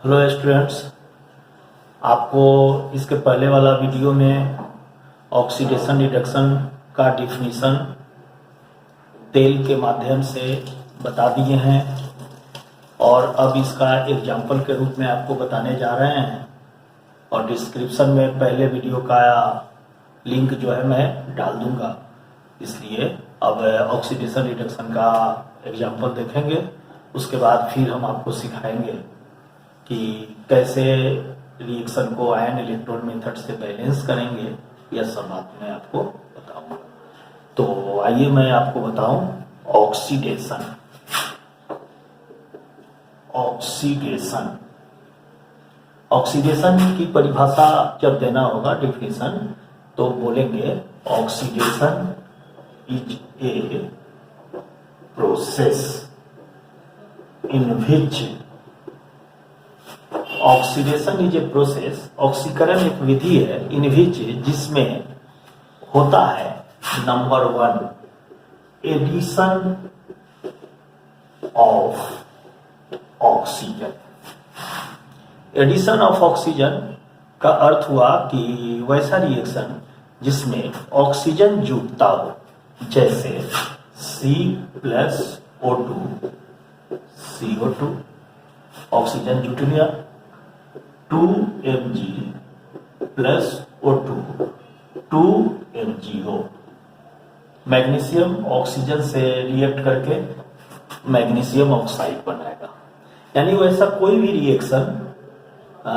Hello students, आपको इसके पहले वाला वीडियो में ऑक्सीडेशन रिडक्शन का डिफिनीशन तेल के माध्यम से बता दिए हैं और अब इसका एग्जाम्पल के रूप में आपको बताने जा रहे हैं। और डिस्क्रिप्शन में पहले वीडियो का लिंक जो है मैं डाल दूंगा। इसलिए अब ऑक्सीडेशन रिडक्शन का एग्जाम्पल देखेंगे, उसके बाद फिर हम आपको सिखाएंगे कि कैसे रिएक्शन को आयन इलेक्ट्रॉन मेथड से बैलेंस करेंगे। यह सब बात मैं आपको बताऊंगा। तो आइए मैं आपको बताऊं ऑक्सीडेशन। ऑक्सीडेशन ऑक्सीडेशन की परिभाषा जब देना होगा डिफिनेशन, तो बोलेंगे oxidation is a process in which oxidation is a process, ऑक्सीकरण एक विधि है इन विच जिसमें होता है number 1 addition of oxygen. Addition of oxygen का अर्थ हुआ कि वैसा रिएक्शन जिसमें ऑक्सीजन जुड़ता हो, जैसे C+O2 CO2 ऑक्सीजन जुट गया, 2Mg plus O2 2MgO। Magnesium oxygen से रिएक्ट करके मैग्नीशियम ऑक्साइड बनाएगा। यानी वैसा कोई भी रिएक्शन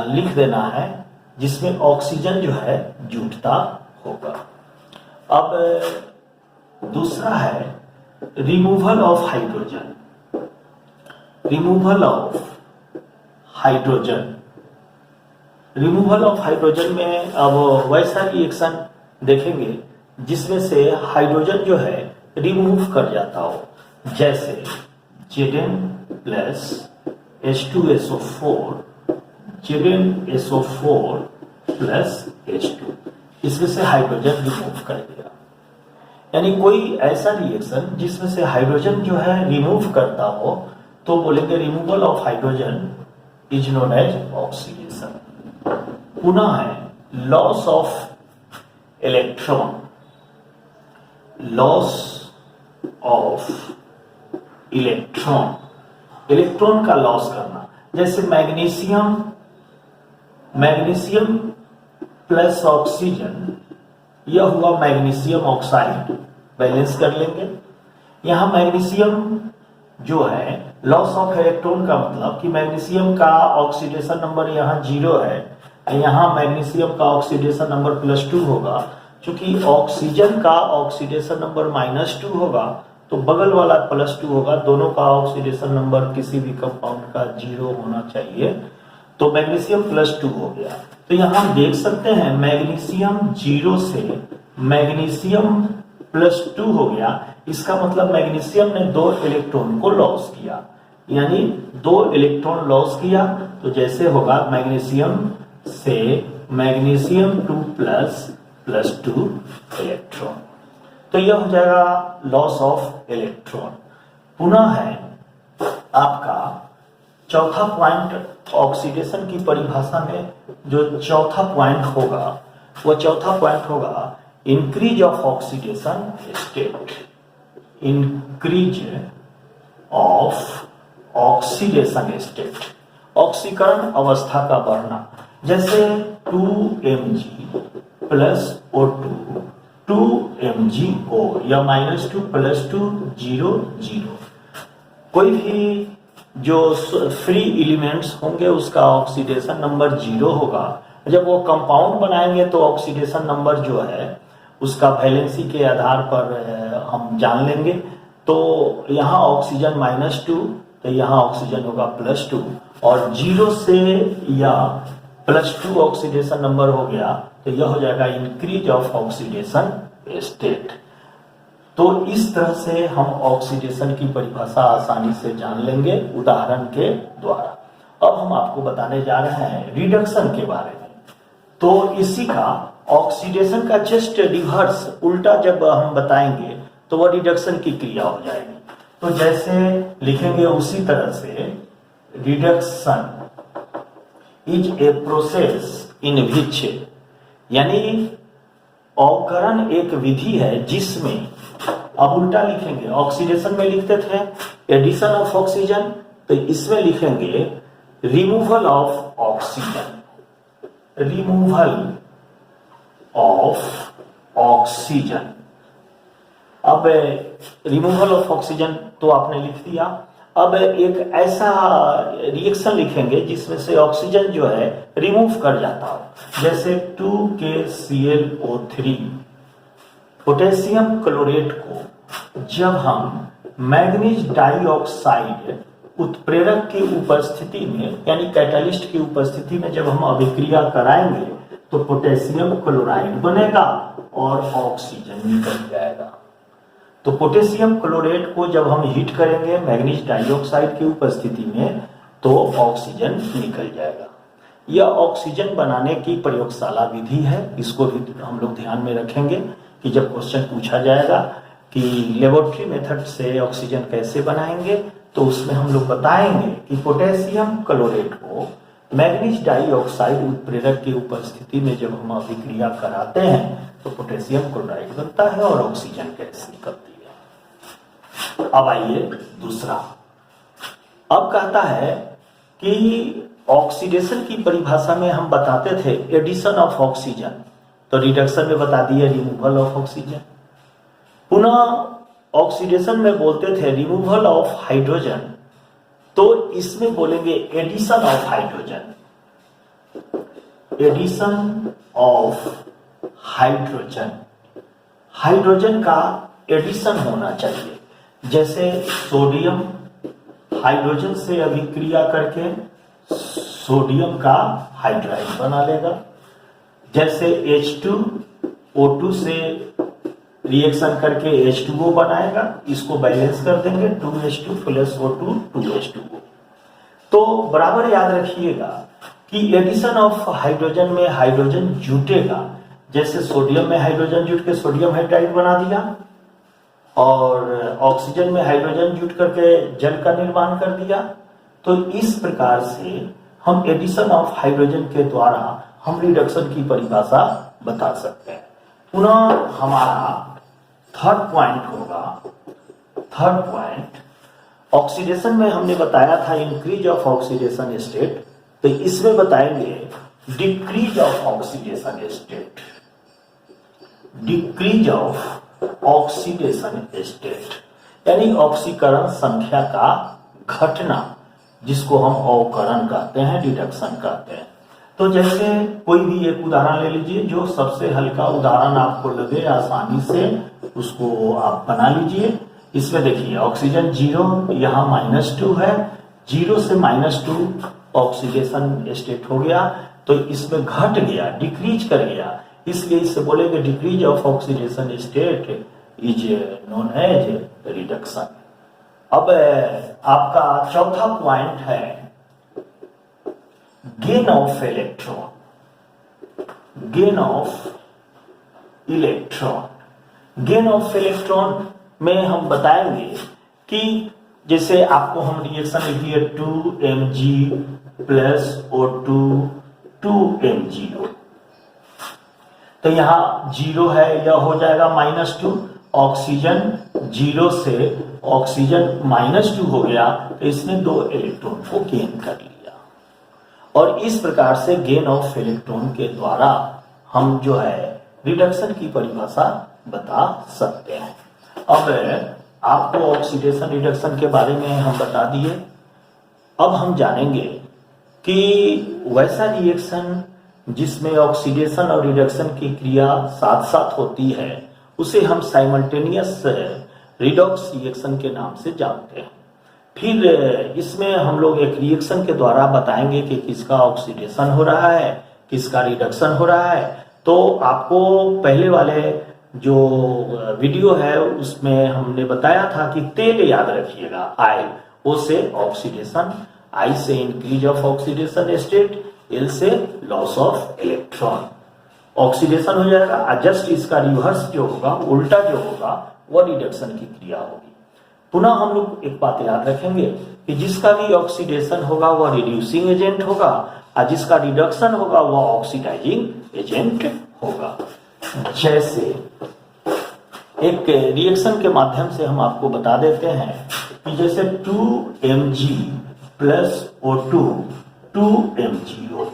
लिख देना है जिसमें ऑक्सीजन जो है जुटता होगा। अब दूसरा है removal of hydrogen. Removal of hydrogen removal of hydrogen में अब वैसा रिएक्शन देखेंगे जिसमें से हाइड्रोजन जो है रिमूव कर जाता हो, जैसे Zn plus H2SO4 ZnSO4 plus H2, इसमें से हाइड्रोजन रिमूव कर दिया। यानी कोई ऐसा रिएक्शन जिसमें से हाइड्रोजन जो है रिमूव करता हो, तो बोलेंगे removal of hydrogen is known as oxidation. पुनः है loss of electron. Loss of electron, electron का लॉस करना, जैसे मैग्नीशियम प्लस ऑक्सीजन, यह हुआ मैग्नीशियम ऑक्साइड। बैलेंस कर लेंगे। यहां मैग्नीशियम जो है लॉस ऑफ इलेक्ट्रॉन का मतलब कि मैग्नीशियम का ऑक्सीडेशन नंबर यहाँ 0 है, यहाँ मैग्नीशियम का ऑक्सीडेशन नंबर +2 होगा। क्योंकि ऑक्सीजन का ऑक्सीडेशन नंबर -2 होगा तो बगल वाला +2 होगा। दोनों का ऑक्सीडेशन नंबर किसी भी कंपाउंड का 0 होना चाहिए, तो मैग्नीशियम +2 हो गया। तो यहाँ हम देख सकते हैं मैग्नीशियम 0 से मैग्नीशियम +2 हो गया। इसका मतलब मैग्नीशियम ने 2 इलेक्ट्रॉन को लॉस किया, यानी 2 इलेक्ट्रॉन लॉस किया। तो जैसे होगा मैग्नीशियम से मैग्नीशियम 2 +2 इलेक्ट्रॉन, तो यह हो जाएगा लॉस ऑफ इलेक्ट्रॉन। पुनः है आपका चौथा पॉइंट ऑक्सीडेशन की परिभाषा में जो चौथा पॉइंट होगा, वह चौथा पॉइंट होगा increase of oxidation state. Increase of oxidation state, ऑक्सीकरण अवस्था का बढ़ना, जैसे 2Mg प्लस O2 2MgO या -2 +2 0 0। कोई भी जो फ्री एलिमेंट्स होंगे उसका ऑक्सीडेशन नंबर 0 होगा। जब वो कंपाउंड बनाएंगे तो ऑक्सीडेशन नंबर जो है उसका वैलेंसी के आधार पर हम जान लेंगे। तो यहाँ ऑक्सीजन -2, तो यहाँ ऑक्सीजन होगा +2, और 0 से या +2 ऑक्सीडेशन नंबर हो गया तो यह हो जाएगा इंक्रीज ऑफ ऑक्सीडेशन स्टेट। तो इस तरह से हम ऑक्सीडेशन की परिभाषा आसानी से जान लेंगे उदाहरण के द्वारा। अब हम आपको बताने जा रहे हैं रिडक्शन के बारे में। तो इसी का ऑक्सीडेशन का जस्ट रिवर्स, उल्टा जब हम बताएंगे तो वह रिडक्शन की क्रिया हो जाएगी। तो जैसे लिखेंगे उसी तरह से reduction is a process in which, यानी अवकरण एक विधि है जिसमें, अब उल्टा लिखेंगे, ऑक्सीडेशन में लिखते थे एडिशन ऑफ ऑक्सीजन, तो इसमें लिखेंगे removal of oxygen, removal of oxygen. अब रिमूवल ऑफ ऑक्सीजन तो आपने लिख दिया। अब एक ऐसा रिएक्शन लिखेंगे जिसमें से ऑक्सीजन जो है रिमूव कर जाता हो, जैसे 2KClO3। पोटेशियम क्लोरेट को जब हम मैग्नीज डाइऑक्साइड उत्प्रेरक की उपस्थिति में, यानी कैटालिस्ट की उपस्थिति में जब हम अभिक्रिया कराएंगे तो पोटेशियम क्लोराइड बनेगा और ऑक्सीजन निकल जाएगा। तो पोटेशियम क्लोरेट को जब हम हीट करेंगे मैग्नीज डाइऑक्साइड की उपस्थिति में तो ऑक्सीजन निकल जाएगा। यह ऑक्सीजन बनाने की प्रयोगशाला विधि है, इसको भी हम लोग ध्यान में रखेंगे कि जब क्वेश्चन पूछा जाएगा कि लेबोरेटरी मेथड से ऑक्सीजन कैसे बनाएंगे, तो उसमें हम लोग बताएंगे कि पोटेशियम क्लोरेट को मैग्नीज डाइऑक्साइड उत्प्रेरक की उपस्थिति में जब हम अभिक्रिया कराते हैं तो पोटेशियम क्लोराइड बनता है और ऑक्सीजन गैस निकलती है। अब आइए दूसरा, अब कहता है कि ऑक्सीडेशन की परिभाषा में हम बताते थे एडिशन ऑफ ऑक्सीजन, तो रिडक्शन में बता दिए रिमूवल ऑफ ऑक्सीजन। पुनः ऑक्सीडेशन में बोलते थे रिमूवल ऑफ हाइड्रोजन, तो इसमें बोलेंगे addition of hydrogen, addition of hydrogen. Hydrogen का एडिशन होना चाहिए, जैसे सोडियम हाइड्रोजन से अभिक्रिया करके सोडियम का हाइड्राइड बना लेगा, जैसे H2O2 से रिएक्शन करके H2O बनाएगा, इसको बैलेंस कर देंगे 2H2 + O2 2H2O। तो बराबर याद रखिएगा कि एडिशन ऑफ हाइड्रोजन में हाइड्रोजन जुटेगा, जैसे सोडियम में हाइड्रोजन जुट के सोडियम हाइड्राइड बना दिया और ऑक्सीजन में हाइड्रोजन जुट करके जल का निर्माण कर दिया। तो इस प्रकार से हम एडिशन ऑफ हाइड्रोजन के द्वारा हम रिडक्शन की परिभाषा बता सकते हैं। पुनः हमारा थर्ड पॉइंट होगा, थर्ड पॉइंट ऑक्सीडेशन में हमने बताया था इंक्रीज ऑफ ऑक्सीडेशन स्टेट, तो इसमें बताएंगे decrease of oxidation state, decrease of oxidation state, यानी ऑक्सीकरण संख्या का घटना, जिसको हम अवकरण कहते हैं, रिडक्शन कहते हैं। तो जैसे कोई भी एक उदाहरण ले लीजिए, जो सबसे हल्का उदाहरण आपको लगे आसानी से उसको आप बना लीजिए। इसमें देखिए ऑक्सीजन 0, यहाँ -2 है, 0 से -2 ऑक्सीडेशन स्टेट हो गया, तो इसमें घट गया, डिक्रीज कर गया, इसलिए इसे बोलेंगे decrease of oxidation state is known as reduction. अब आपका चौथा पॉइंट है gain of electron, gain of electron. Gain of electron में हम बताएंगे कि जैसे आपको हम रिएक्शन लिख दिए 2Mg + O2 2MgO, तो यहां 0 है, यह हो जाएगा -2, ऑक्सीजन 0 से ऑक्सीजन -2 हो गया, तो इसने 2 इलेक्ट्रॉन को गेन कर लिया। और इस प्रकार से गेन ऑफ इलेक्ट्रॉन के द्वारा हम जो है रिडक्शन की परिभाषा बता सकते हैं। अब आपको ऑक्सीडेशन रिडक्शन के बारे में हम बता दिए। अब हम जानेंगे कि वैसा रिएक्शन जिसमें ऑक्सीडेशन और रिडक्शन की क्रिया साथ साथ होती है, उसे हम साइमल्टेनियस रिडॉक्स रिएक्शन के नाम से जानते हैं। फिर इसमें हम लोग एक रिएक्शन के द्वारा बताएंगे कि किसका ऑक्सीडेशन हो रहा है, किसका रिडक्शन हो रहा है। तो आपको पहले वाले जो वीडियो है उसमें हमने बताया था कि तेल याद रखिएगा, ऑयल, ओ से ऑक्सीडेशन, आई से increase of oxidation state, L से लॉस ऑफ इलेक्ट्रॉन। ऑक्सीडेशन हो जाएगा, जस्ट इसका रिवर्स जो होगा, उल्टा जो होगा, वह रिडक्शन की क्रिया होगी। पुनः हम लोग एक बात याद रखेंगे कि जिसका भी ऑक्सीडेशन होगा वह रिड्यूसिंग एजेंट होगा और जिसका रिडक्शन होगा वह ऑक्सीडाइजिंग एजेंट होगा। जैसे एक रिएक्शन के माध्यम से हम आपको बता देते हैं कि जैसे 2Mg प्लस O2 2MgO,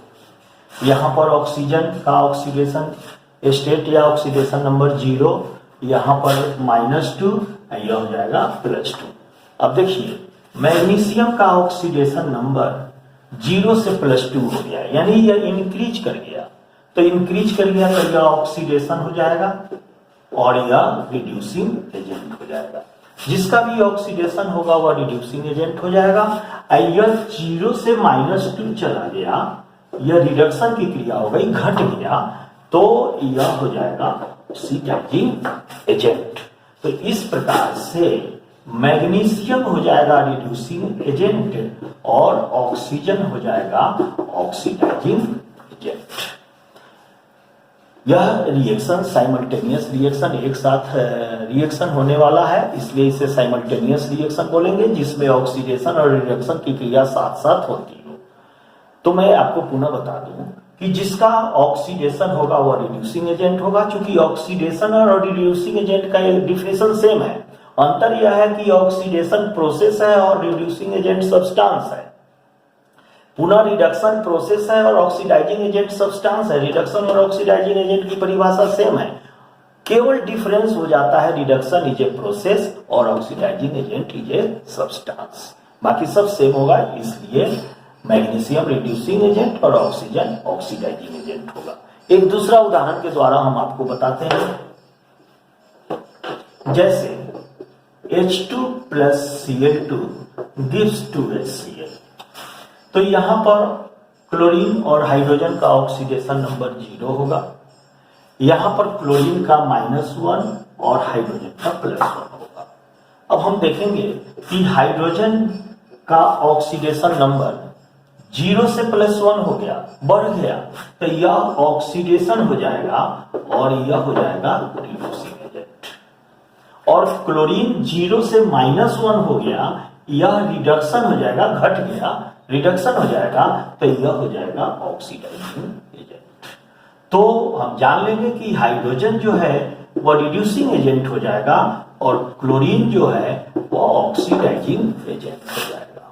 यहाँ पर ऑक्सीजन का ऑक्सीडेशन स्टेट या ऑक्सीडेशन नंबर 0, यहाँ पर -2, यह हो जाएगा +2। अब देखिए मैग्नीशियम का ऑक्सीडेशन नंबर 0 से +2 हो गया, यानी यह इंक्रीज कर गया, तो इंक्रीज कर गया तो यह ऑक्सीडेशन हो जाएगा और यह रिड्यूसिंग एजेंट हो जाएगा। जिसका भी ऑक्सीडेशन होगा वह रिड्यूसिंग एजेंट हो जाएगा। यह 0 से -2 चला गया, यह रिडक्शन की क्रिया हो गई, घट गया, तो यह हो जाएगा ऑक्सीडाइजिंग एजेंट। तो इस प्रकार से मैग्नीशियम हो जाएगा रिड्यूसिंग एजेंट और ऑक्सीजन हो जाएगा ऑक्सीडाइजिंग एजेंट। यह रिएक्शन साइमल्टेनियस रिएक्शन, एक साथ रिएक्शन होने वाला है, इसलिए इसे साइमल्टेनियस रिएक्शन बोलेंगे, जिसमें ऑक्सीडेशन और रिडक्शन की क्रिया साथ साथ होती हो। तो मैं आपको पुनः बता दूं कि जिसका ऑक्सीडेशन होगा वह रिड्यूसिंग एजेंट होगा। चूंकि ऑक्सीडेशन और रिड्यूसिंग एजेंट का एक डिफिनेशन सेम है, अंतर यह है कि ऑक्सीडेशन प्रोसेस है और रिड्यूसिंग एजेंट सब्सटेंस है। पुनः रिडक्शन प्रोसेस है और ऑक्सीडाइजिंग एजेंट सब्सटेंस है। रिडक्शन और ऑक्सीडाइजिंग एजेंट की परिभाषा सेम है, केवल डिफरेंस हो जाता है रिडक्शन इज ए प्रोसेस और oxidising agent is a substance, बाकी सब सेम होगा। इसलिए मैग्नीशियम रिड्यूसिंग एजेंट और ऑक्सीजन ऑक्सीडाइजिंग एजेंट होगा। एक दूसरा उदाहरण के द्वारा हम आपको बताते हैं, जैसे H2 plus Cl2 gives 2HCl। तो यहां पर क्लोरीन और हाइड्रोजन का ऑक्सीडेशन नंबर 0 होगा, यहां पर क्लोरीन का -1 और हाइड्रोजन का +1 होगा। अब हम देखेंगे कि हाइड्रोजन का ऑक्सीडेशन नंबर 0 से +1 हो गया, बढ़ गया, तो यह ऑक्सीडेशन हो जाएगा और यह हो जाएगा रिड्यूसिंग एजेंट। और क्लोरीन 0 से -1 हो गया, यह रिडक्शन हो जाएगा, घट गया, रिडक्शन हो जाएगा, तो यह हो जाएगा ऑक्सीडाइजिंग एजेंट। तो हम जान लेंगे कि हाइड्रोजन जो है वह रिड्यूसिंग एजेंट हो जाएगा और क्लोरीन जो है वह ऑक्सीडाइजिंग एजेंट हो जाएगा।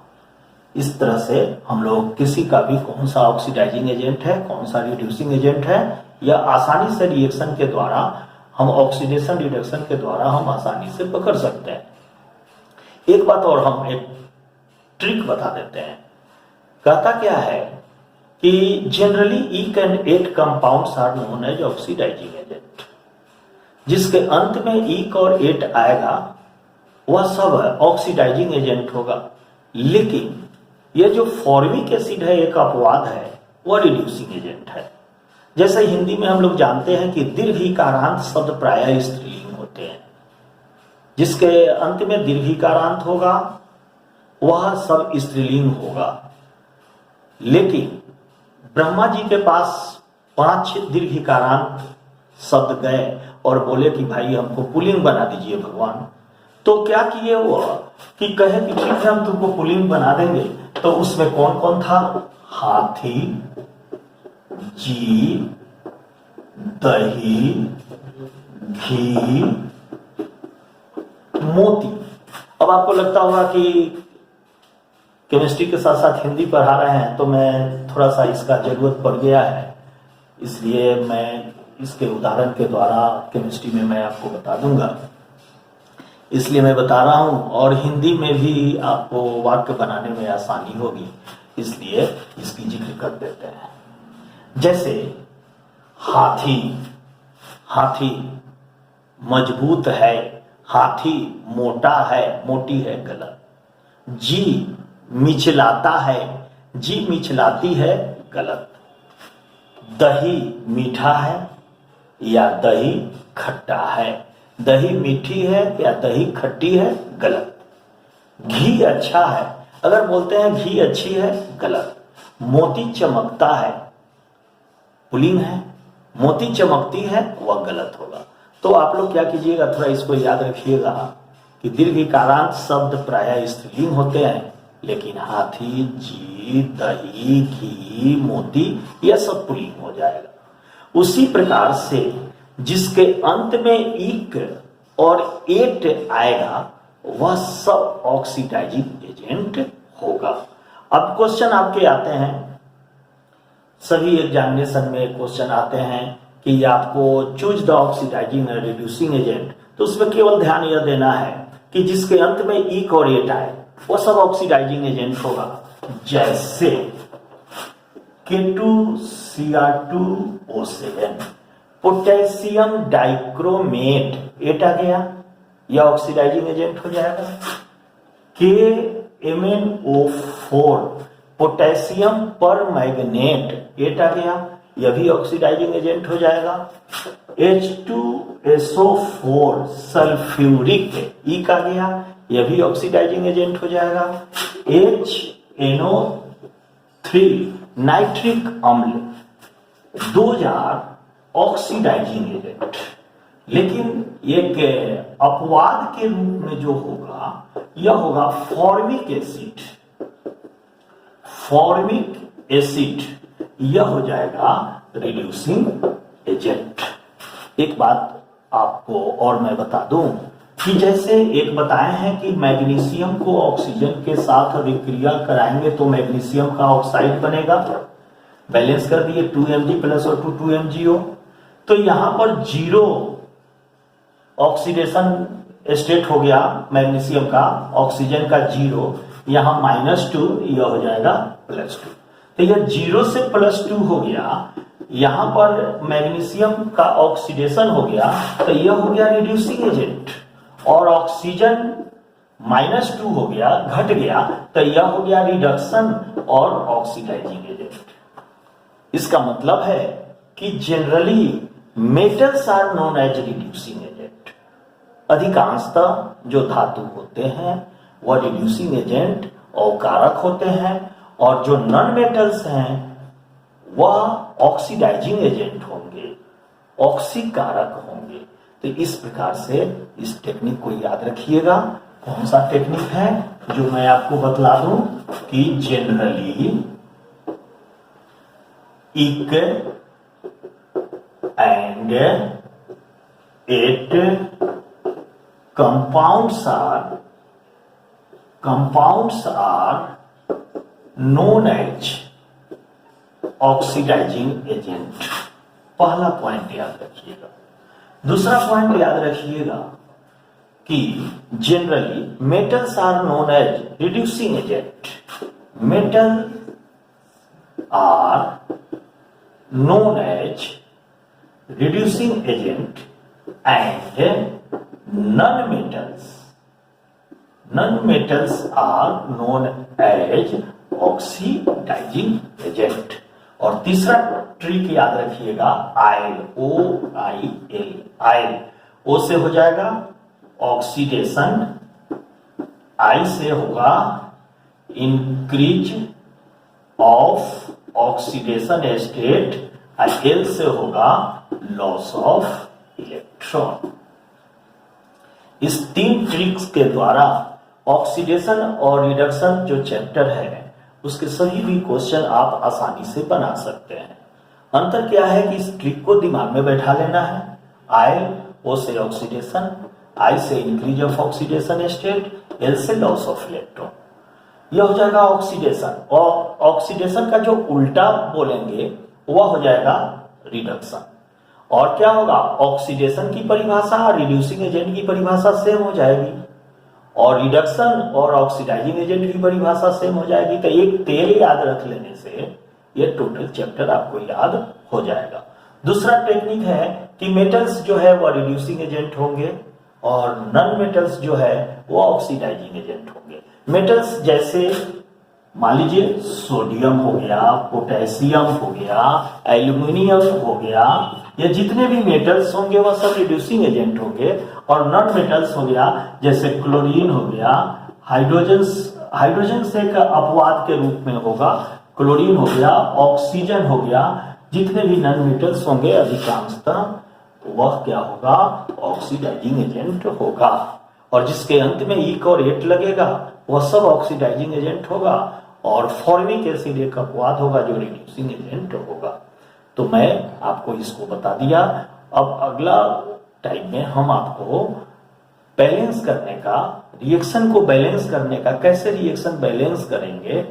इस तरह से हम लोग किसी का भी कौन सा ऑक्सीडाइजिंग एजेंट है, कौन सा रिड्यूसिंग एजेंट है, या आसानी से रिएक्शन के द्वारा हम ऑक्सीडेशन रिडक्शन के द्वारा हम आसानी से पकड़ सकते हैं। एक बात और हम एक ट्रिक बता देते हैं। कहता क्या है कि generally ic and 8 compounds are known as oxidising agent. जिसके अंत में ईक और 8 आएगा वह सब ऑक्सीडाइजिंग एजेंट होगा, लेकिन यह जो फॉर्मिक एसिड है एक अपवाद है, वह रिड्यूसिंग एजेंट है। जैसे हिंदी में हम लोग जानते हैं कि दीर्घिकारांत शब्द प्रायः स्त्रीलिंग होते हैं, जिसके अंत में दीर्घिकारांत होगा वह सब स्त्रीलिंग होगा। लेकिन ब्रह्मा जी के पास 5 दीर्घिकारांत शब्द गए और बोले कि भाई हमको पुल्लिंग बना दीजिए भगवान। तो क्या किए वो कि कहे कि ठीक है हम तुमको पुल्लिंग बना देंगे। तो उसमें कौन कौन था? हाथी, जी, दही, घी, मोती। अब आपको लगता होगा कि केमिस्ट्री के साथ साथ हिंदी पढ़ा रहे हैं तो मैं थोड़ा सा इसका जरूरत पड़ गया है, इसलिए मैं इसके उदाहरण के द्वारा केमिस्ट्री में मैं आपको बता दूंगा, इसलिए मैं बता रहा हूं। और हिंदी में भी आपको वाक्य बनाने में आसानी होगी, इसलिए इसकी जिक्र कर देते हैं। जैसे हाथी, हाथी मजबूत है, हाथी मोटा है, मोटी है, गलत। जी मिचलाता है, जी मिचलाती है, गलत। दही मीठा है या दही खट्टा है, दही मीठी है या दही खट्टी है, गलत। घी अच्छा है, अगर बोलते हैं घी अच्छी है, गलत। मोती चमकता है, पुल्लिंग है, मोती चमकती है, वह गलत होगा। तो आप लोग क्या कीजिएगा, थोड़ा इसको याद रखिएगा कि दीर्घिकारांत शब्द प्रायः स्त्रीलिंग होते हैं, लेकिन हाथी, जीत, दही, घी, मोती यह सब पुल्लिंग हो जाएगा। उसी प्रकार से जिसके अंत में इक और एट आएगा वह सब ऑक्सीडाइजिंग एजेंट होगा। अब क्वेश्चन आपके आते हैं, सभी एग्जामिनेशन में क्वेश्चन आते हैं कि आपको choose the oxidising and reducing agent, तो उसमें केवल ध्यान यह देना है कि जिसके अंत में इक और एट आए वो सब ऑक्सीडाइजिंग एजेंट होगा। जैसे K2Cr2O7, पोटेशियम डाइक्रोमेट, एट आ गया, यह ऑक्सीडाइजिंग एजेंट हो जाएगा। KMnO4, पोटेशियम परमैंगनेट, एट आ गया, यह भी ऑक्सीडाइजिंग एजेंट हो जाएगा। H2SO4, सल्फ्यूरिक, इक आ गया, यह भी ऑक्सीडाइजिंग एजेंट हो जाएगा। HNO3, नाइट्रिक अम्ल, 2000 ऑक्सीडाइजिंग एजेंट। लेकिन एक अपवाद के रूप में जो होगा यह होगा फॉर्मिक एसिड। फॉर्मिक एसिड यह हो जाएगा रिड्यूसिंग एजेंट। एक बात आपको और मैं बता दूं कि जैसे एक बताए हैं कि मैग्नीशियम को ऑक्सीजन के साथ विक्रिया कराएंगे तो मैग्नीशियम का ऑक्साइड बनेगा, बैलेंस कर दिए 2Mg प्लस और 2MgO। तो यहां पर जीरो ऑक्सीडेशन स्टेट हो गया मैग्नीशियम का, ऑक्सीजन का जीरो, यहां -2, यह हो जाएगा +2। तो यह 0 से +2 हो गया, यहां पर मैग्नीशियम का ऑक्सीडेशन हो गया तो यह हो गया रिड्यूसिंग एजेंट, और ऑक्सीजन -2 हो गया, घट गया, तो यह हो गया रिडक्शन और ऑक्सीडाइजिंग एजेंट। इसका मतलब है कि generally metals are known as reducing agent. अधिकांशतः जो धातु होते हैं वह रिड्यूसिंग एजेंट और कारक होते हैं, और जो नॉन मेटल्स हैं वह ऑक्सीडाइजिंग एजेंट होंगे, ऑक्सीकारक होंगे। तो इस प्रकार से इस टेक्निक को याद रखिएगा। कौन सा टेक्निक है जो मैं आपको बतला दूं कि generally ic and ate compounds are known as oxidising agent. पहला पॉइंट याद रखिएगा। दूसरा पॉइंट याद रखिएगा कि generally metals are known as reducing agent. Metal are known as reducing agent and non metals are known as oxidising agent. और तीसरा trick याद रखिएगा, आयल, OIL, आयल, O से हो जाएगा ऑक्सीडेशन, I से होगा increase of oxidation state, L से होगा लॉस ऑफ इलेक्ट्रॉन। इस तीन ट्रिक्स के द्वारा ऑक्सीडेशन और रिडक्शन जो चैप्टर है उसके सभी भी क्वेश्चन आप आसानी से बना सकते हैं। अंतर क्या है कि इस ट्रिक को दिमाग में बैठा लेना है। आयल, O से ऑक्सीडेशन, I से increase of oxidation state, L से लॉस ऑफ इलेक्ट्रॉन। यह हो जाएगा ऑक्सीडेशन, और ऑक्सीडेशन का जो उल्टा बोलेंगे वह हो जाएगा रिडक्शन। और क्या होगा, ऑक्सीडेशन की परिभाषा और रिड्यूसिंग एजेंट की परिभाषा सेम हो जाएगी, और रिडक्शन और ऑक्सीडाइजिंग एजेंट की परिभाषा सेम हो जाएगी। तो एक तेल याद रख लेने से ये टोटल चैप्टर आपको याद हो जाएगा। दूसरा टेक्निक है कि मेटल्स जो है वो रिड्यूसिंग एजेंट होंगे और नॉन मेटल्स जो है वो ऑक्सीडाइजिंग एजेंट होंगे। मेटल्स जैसे मान लीजिए सोडियम हो गया, पोटेशियम हो गया, एल्यूमिनियम हो गया, ये जितने भी मेटल्स होंगे वह सब रिड्यूसिंग एजेंट होंगे। और नॉन मेटल्स हो गया जैसे क्लोरीन हो गया, हाइड्रोजन से एक अपवाद के रूप में होगा, क्लोरीन हो गया, ऑक्सीजन हो गया, जितने भी नॉन मेटल्स होंगे अधिकांशतः वह क्या होगा, ऑक्सीडाइजिंग एजेंट होगा। और जिसके अंत में ईक और एट लगेगा वह सब ऑक्सीडाइजिंग एजेंट होगा और फॉर्मिक एसिड एक अपवाद होगा जो रिड्यूसिंग एजेंट होगा। तो मैं आपको इसको बता दिया। अब अगला टाइम में हम आपको बैलेंस करने का, रिएक्शन को बैलेंस करने का, कैसे रिएक्शन बैलेंस करेंगे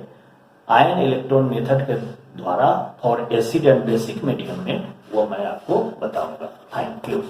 आयन इलेक्ट्रॉन मेथड के द्वारा for acid and basic medium में, वो मैं आपको बताऊंगा। Thank you.